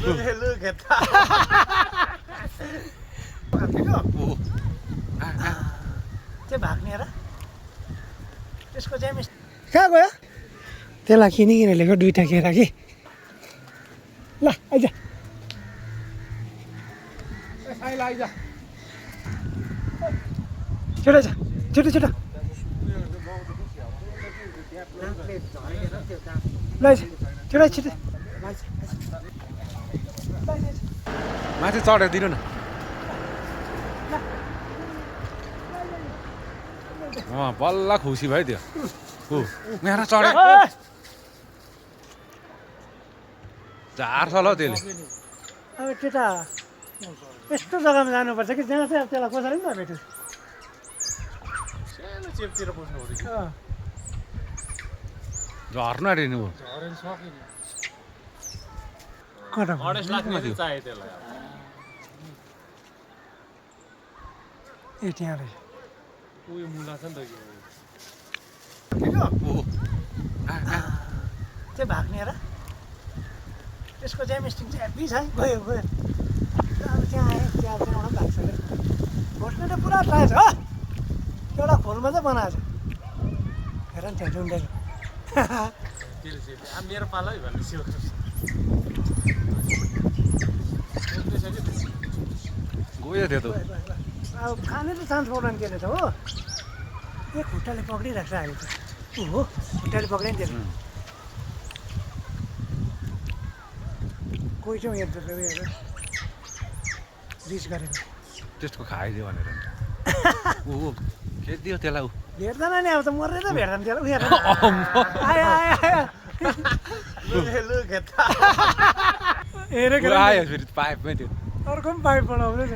Look at that. त्यो भाग्ने र त्यसको चाहिँ मिस कहाँ गयो त्यसलाई किनिकन ल्याएको दुईवटा केरा कि ल आइज छिटो छ छिटो छिटो ल छिटो छिटो माथि चढेर दिनु न बल्ल खुसी भयो त्यो यहाँ चढे झार्छ ल त्यसले अब त्यता यस्तो जग्गामा जानुपर्छ कि जहाँ चाहिँ अब त्यसलाई कसैले पनि नभेट्यो सानो चेपतिर बस्नु पर्यो कि अँ झर्नु आँटेन ऊ कता 28 लाख माथि चाहियो त्यसलाई ए त्यहाँ रहेछ उयो मुला छ नि त त्यो भाग्ने र त्यसको चाहिँ मिस्टिङ चाहिँ हेभी छ गयो गयो अब त्यहाँ आयो त्यहाँ त्यहाँबाट पनि भाग्छ अरे घोट्ने त पुरा ट्राई छ हो एउटा खोलमा चाहिँ बनाएको छ हेर नि त्यहाँ जुन्डेको मेरो पालै भन्ने सिउ गयो त्यो त अब खाने त चान्स पाउनु के रहेछ हो ए खुट्टाले पक्रिरहेको छ अहिले त ऊ हो खुट्टाले पक्रियो नि त्यसले कोही चाहिँ हेर्छ उयोहरू रिस गरेको त्यसको खाइदियो भनेर ऊ खेदियो त्यसलाई ऊ भेट्दैन नि अब त मर्ने त भेट्दैन त्यसलाई उयो आयो आयो आयो हेरेको आयो फेरि पाइपमै त्यो अर्को पनि पाइप बनाउने छ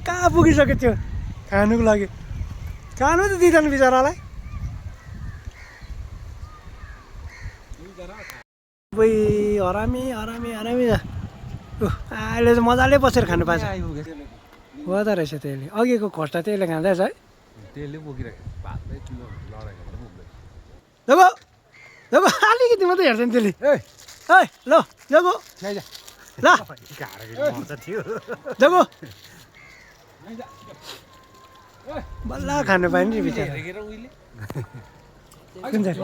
कहाँ पुगिसक्यो त्यो खानुको लागि खानु त दिँदैन बिचरालाई अबै हरामी हरामी हरामी अहिले चाहिँ मजाले बसेर खानु पान्छ हो त रहेछ त्यसले अघिको खस्टा त्यसले खाँदैछ है त्यसले बोकिरहेको भातै किलो लडेको जगो जगो अलिकति मात्रै हेर्छ नि त्यसले है ल जगो ल जगो बल्ल खानु पायो नि बिचरा कुन चाहिँ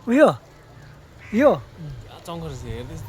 उयो यो चङ्खर हेर्दैछ